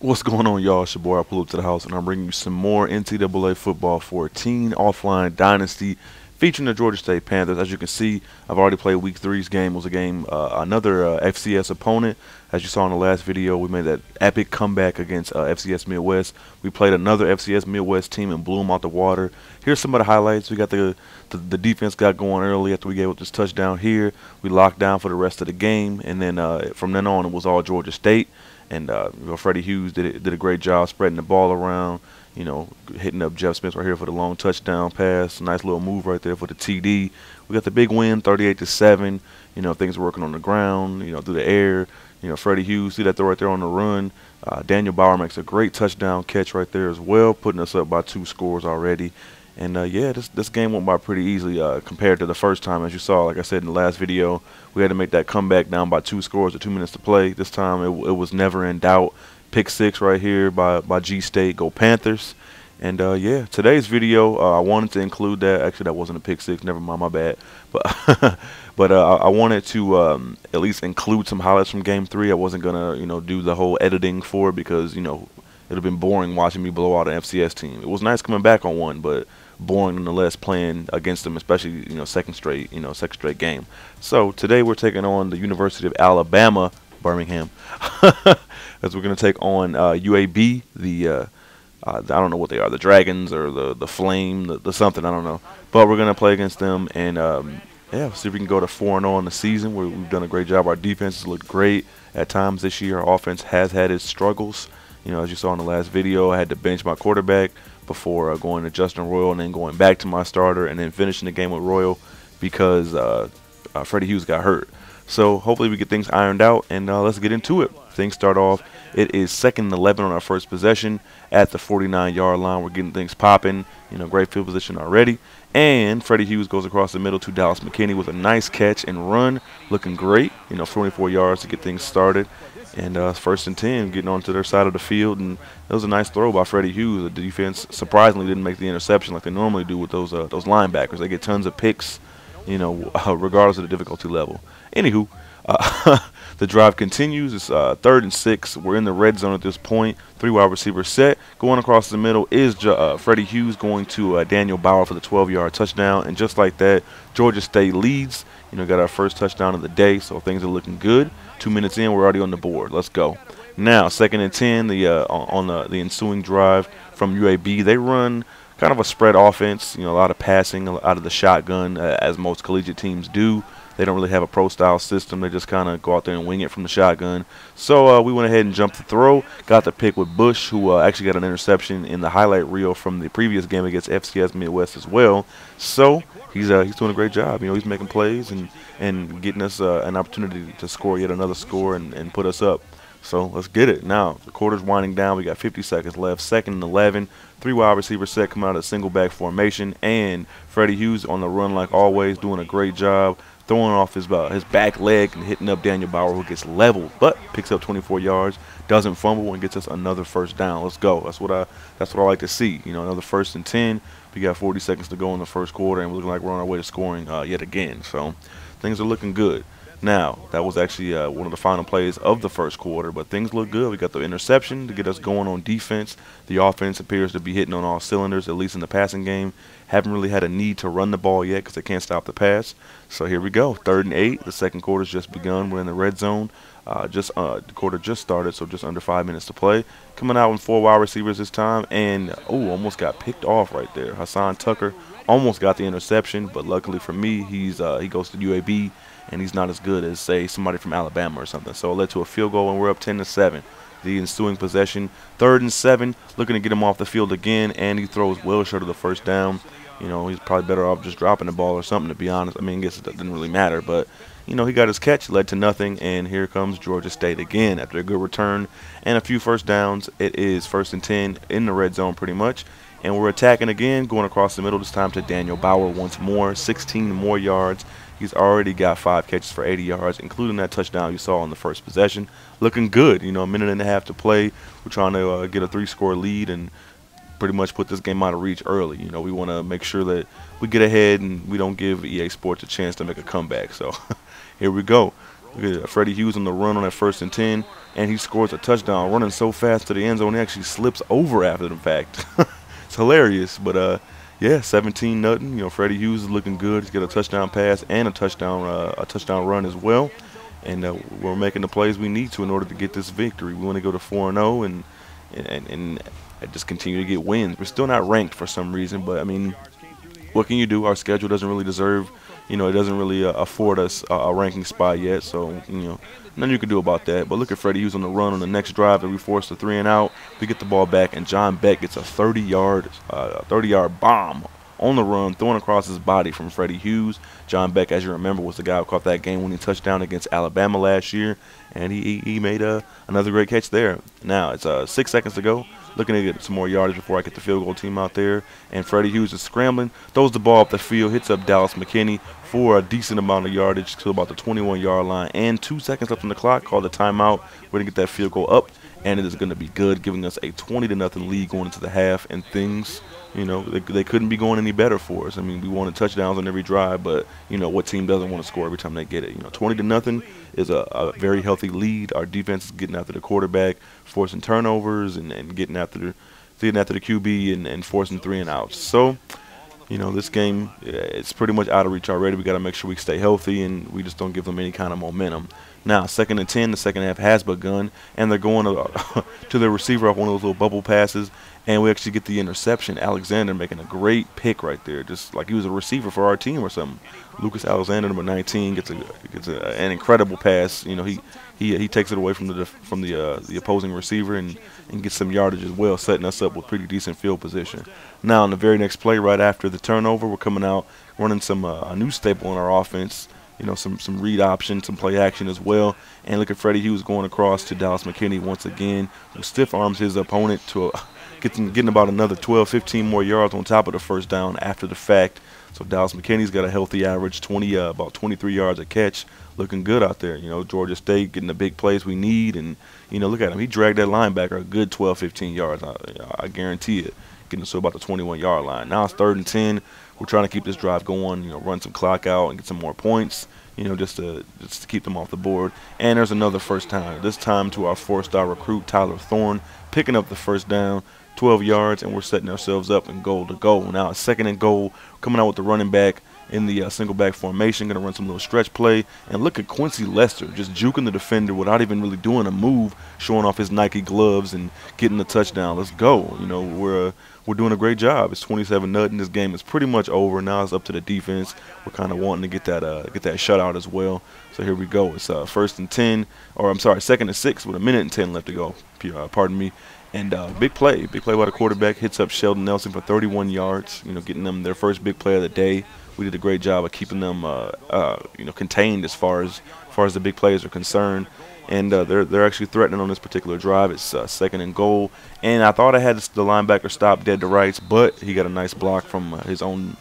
What's going on, y'all? It's your boy. I pull up to the house, and I'm bringing you some more NCAA football 14 offline dynasty featuring the Georgia State Panthers. As you can see, I've already played Week 3's game. It was a game, another FCS opponent. As you saw in the last video, we made that epic comeback against FCS Midwest. We played another FCS Midwest team and blew them out the water. Here's some of the highlights. We got the defense got going early after we gave up this touchdown here. We locked down for the rest of the game, and then from then on, it was all Georgia State. And Freddie Hughes did a great job spreading the ball around, hitting up Jeff Smith right here for the long touchdown pass. Nice little move right there for the TD. We got the big win, 38-7. Things working on the ground, through the air. Freddie Hughes, see that throw right there on the run. Daniel Bauer makes a great touchdown catch right there as well, putting us up by 2 scores already. And yeah, this game went by pretty easily compared to the first time. As you saw, like I said in the last video, we had to make that comeback down by 2 scores with 2 minutes to play. This time it was never in doubt. Pick 6 right here by G State. Go Panthers. And yeah, today's video, I wanted to include that. Actually, that wasn't a pick 6. Never mind, my bad. But but I wanted to at least include some highlights from Game 3. I wasn't gonna do the whole editing for it because it'd have been boring watching me blow out an FCS team. It was nice coming back on one, but boring nonetheless playing against them, especially second straight game. So today we're taking on the University of Alabama, Birmingham, as we're going to take on UAB, the I don't know what they are, the Dragons or the Flame, the something, I don't know. But we're going to play against them, and yeah, see if we can go to 4-0 in the season. We've done a great job. Our defense has looked great at times this year. Our offense has had its struggles. As you saw in the last video, I had to bench my quarterback before going to Justin Royal and then going back to my starter and then finishing the game with Royal because Freddie Hughes got hurt. So hopefully we get things ironed out, and let's get into it. Things start off. It is 2nd and 11 on our first possession at the 49-yard line. We're getting things popping. Great field position already. And Freddie Hughes goes across the middle to Dallas McKinney with a nice catch and run. Looking great. 24 yards to get things started. And 1st and 10, getting onto their side of the field, and it was a nice throw by Freddie Hughes. The defense surprisingly didn't make the interception like they normally do with those linebackers. They get tons of picks, regardless of the difficulty level. Anywho, the drive continues. It's 3rd and 6. We're in the red zone at this point. 3 wide receivers set. Going across the middle is Freddie Hughes going to Daniel Bauer for the 12-yard touchdown, and just like that, Georgia State leads. Got our first touchdown of the day, so things are looking good. 2 minutes in, we're already on the board. Let's go. Now, 2nd and 10, on the ensuing drive from UAB, they run kind of a spread offense. A lot of passing out of the shotgun, as most collegiate teams do. They don't really have a pro-style system. They just kind of go out there and wing it from the shotgun. So we went ahead and jumped the throw. Got the pick with Bush, who actually got an interception in the highlight reel from the previous game against FCS Midwest as well. So he's doing a great job. He's making plays and getting us an opportunity to score yet another score and put us up. So let's get it. Now, the quarter's winding down. We got 50 seconds left. 2nd and 11. 3 wide receiver set coming out of the single back formation. And Freddie Hughes on the run like always, doing a great job. Throwing off his back leg and hitting up Daniel Bauer, who gets leveled, but picks up 24 yards, doesn't fumble, and gets us another first down. Let's go. That's what I like to see. Another 1st and 10. We got 40 seconds to go in the first quarter, and we're looking like we're on our way to scoring yet again. So things are looking good. Now, that was actually one of the final plays of the first quarter, but things look good. We got the interception to get us going on defense. The offense appears to be hitting on all cylinders, at least in the passing game. Haven't really had a need to run the ball yet because they can't stop the pass. So here we go, 3rd and 8. The second quarter's just begun. We're in the red zone. The quarter just started, so just under 5 minutes to play. Coming out with 4 wide receivers this time, and almost got picked off right there. Hassan Tucker almost got the interception, but luckily for me, he goes to UAB. And he's not as good as, say, somebody from Alabama or something. So it led to a field goal, and we're up 10-7. The ensuing possession, 3rd and 7, looking to get him off the field again, and he throws well short of the first down. He's probably better off just dropping the ball or something, to be honest. I guess it didn't really matter, but he got his catch, led to nothing, and here comes Georgia State again after a good return and a few first downs. It is 1st and 10 in the red zone pretty much, and we're attacking again, going across the middle this time to Daniel Bauer once more, 16 more yards. He's already got 5 catches for 80 yards, including that touchdown you saw on the first possession. Looking good. A minute and a half to play. We're trying to get a 3-score lead and pretty much put this game out of reach early. We want to make sure that we get ahead and we don't give EA Sports a chance to make a comeback. So here we go. Look at Freddie Hughes on the run on that 1st and 10, and he scores a touchdown, running so fast to the end zone he actually slips over after the fact. It's hilarious, but yeah, 17-0. Freddie Hughes is looking good. He's got a touchdown pass and a touchdown run as well, and we're making the plays we need to in order to get this victory. We want to go to 4-0 and just continue to get wins. We're still not ranked for some reason, but I mean, what can you do? Our schedule doesn't really deserve, it doesn't really afford us a ranking spot yet. So, nothing you can do about that. But look at Freddie Hughes on the run on the next drive that we forced a 3-and-out. We get the ball back, and John Beck gets a 30-yard bomb on the run, thrown across his body from Freddie Hughes. John Beck, as you remember, was the guy who caught that game-winning touchdown against Alabama last year, and he made another great catch there. Now it's 6 seconds to go. Looking to get some more yardage before I get the field goal team out there. And Freddie Hughes is scrambling, throws the ball up the field, hits up Dallas McKinney for a decent amount of yardage to about the 21-yard line. And 2 seconds left on the clock, called the timeout. We're going to get that field goal up, and it is going to be good, giving us a 20-0 lead going into the half. And things, they couldn't be going any better for us. I mean, we wanted touchdowns on every drive, but, what team doesn't want to score every time they get it? 20-0 is a very healthy lead. Our defense is getting after the quarterback, forcing turnovers and getting after the QB and forcing 3-and-outs. So, this game, it's pretty much out of reach already. We got to make sure we stay healthy and we just don't give them any kind of momentum. Now, 2nd and 10, the second half has begun, and they're going to the receiver off one of those little bubble passes, and we actually get the interception. Alexander making a great pick right there, just like he was a receiver for our team or something. Lucas Alexander, number 19, gets an incredible pass. He takes it away from the opposing receiver and gets some yardage as well, setting us up with pretty decent field position. Now, in the very next play, right after the turnover, we're coming out running some a new staple in our offense. Some read option, some play action as well. And look at Freddie Hughes going across to Dallas McKinney once again, who stiff arms his opponent to getting about another 12, 15 more yards on top of the first down after the fact. So Dallas McKinney's got a healthy average, about 23 yards a catch, looking good out there. Georgia State getting the big plays we need, and look at him. He dragged that linebacker a good 12, 15 yards. I guarantee it, getting us to about the 21-yard line. Now it's 3rd and 10. We're trying to keep this drive going, run some clock out and get some more points, just to keep them off the board. And there's another first down. This time to our 4-star recruit, Tyler Thorne, picking up the first down, 12 yards, and we're setting ourselves up in goal to go. Now it's 2nd and goal, coming out with the running back in the single back formation, going to run some little stretch play. And look at Quincy Lester just juking the defender without even really doing a move, showing off his Nike gloves and getting the touchdown. Let's go. We're doing a great job. It's 27-0. This game is pretty much over. Now it's up to the defense. We're kind of wanting to get that shutout as well. So here we go. It's 1st and 10, or I'm sorry, 2nd and 6 with 1:10 left to go. Pardon me. And big play by the quarterback. Hits up Sheldon Nelson for 31 yards. Getting them their first big play of the day. We did a great job of keeping them contained as far as the big plays are concerned. And they're actually threatening on this particular drive. It's 2nd and goal, and I thought I had the linebacker stopped dead to rights, but he got a nice block from his own,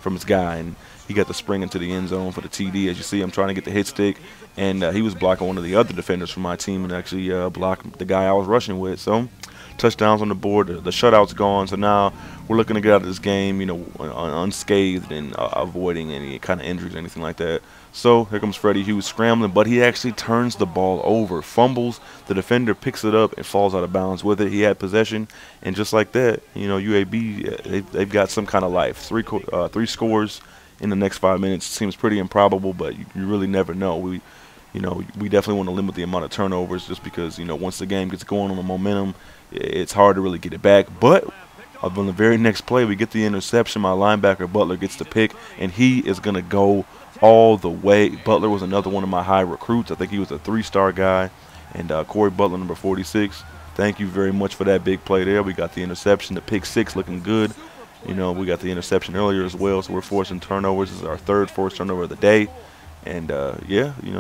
from his guy, and he got the spring into the end zone for the TD. As you see, I'm trying to get the hit stick, and he was blocking one of the other defenders from my team and actually blocked the guy I was rushing with. So touchdowns on the board. The shutout's gone, so now we're looking to get out of this game, unscathed and avoiding any kind of injuries or anything like that. So here comes Freddie Hughes scrambling, but he actually turns the ball over, fumbles. The defender picks it up and falls out of bounds with it. He had possession, and just like that, UAB, they've got some kind of life. Three scores in the next 5 minutes seems pretty improbable, but you really never know. We definitely want to limit the amount of turnovers just because, once the game gets going on the momentum, it's hard to really get it back. But on the very next play, we get the interception. My linebacker, Butler, gets the pick, and he is going to go all the way. Butler was another one of my high recruits. I think he was a 3-star guy. And Corey Butler, number 46, thank you very much for that big play there. We got the interception, the pick 6 looking good. We got the interception earlier as well, so we're forcing turnovers. This is our 3rd forced turnover of the day. And,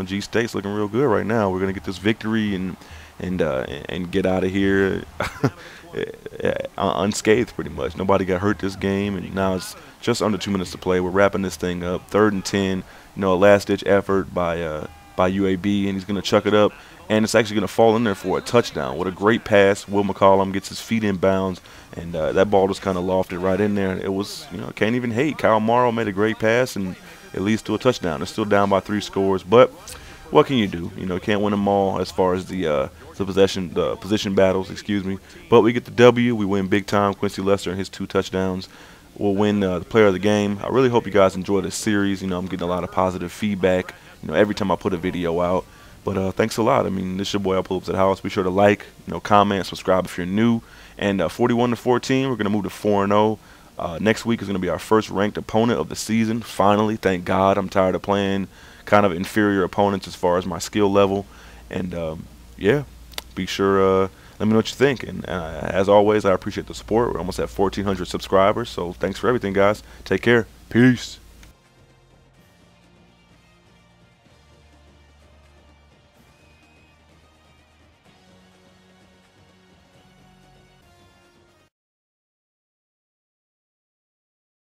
G-State's looking real good right now. We're going to get this victory and get out of here unscathed pretty much. Nobody got hurt this game, and now it's just under 2 minutes to play. We're wrapping this thing up. 3rd and 10, a last-ditch effort by UAB, and he's going to chuck it up, and it's actually going to fall in there for a touchdown. What a great pass. Will McCollum gets his feet in bounds, and that ball just kind of lofted right in there. It was, can't even hate. Kyle Morrow made a great pass, and it leads to a touchdown. They're still down by 3 scores, but what can you do? You know, can't win them all as far as the position battles, excuse me. But we get the W. We win big time. Quincy Lester and his 2 touchdowns will win the player of the game. I really hope you guys enjoy this series. You know, I'm getting a lot of positive feedback, you know, every time I put a video out. But thanks a lot. I mean, this is your boy. I'll pull up to the house. Be sure to like, you know, comment, subscribe if you're new. And 41-14, we're gonna move to 4-0. Next week is gonna be our first ranked opponent of the season. Finally, thank God. I'm tired of playing kind of inferior opponents as far as my skill level. And yeah, be sure. Let me know what you think. And as always, I appreciate the support. We're almost at 1,400 subscribers. So thanks for everything, guys. Take care. Peace.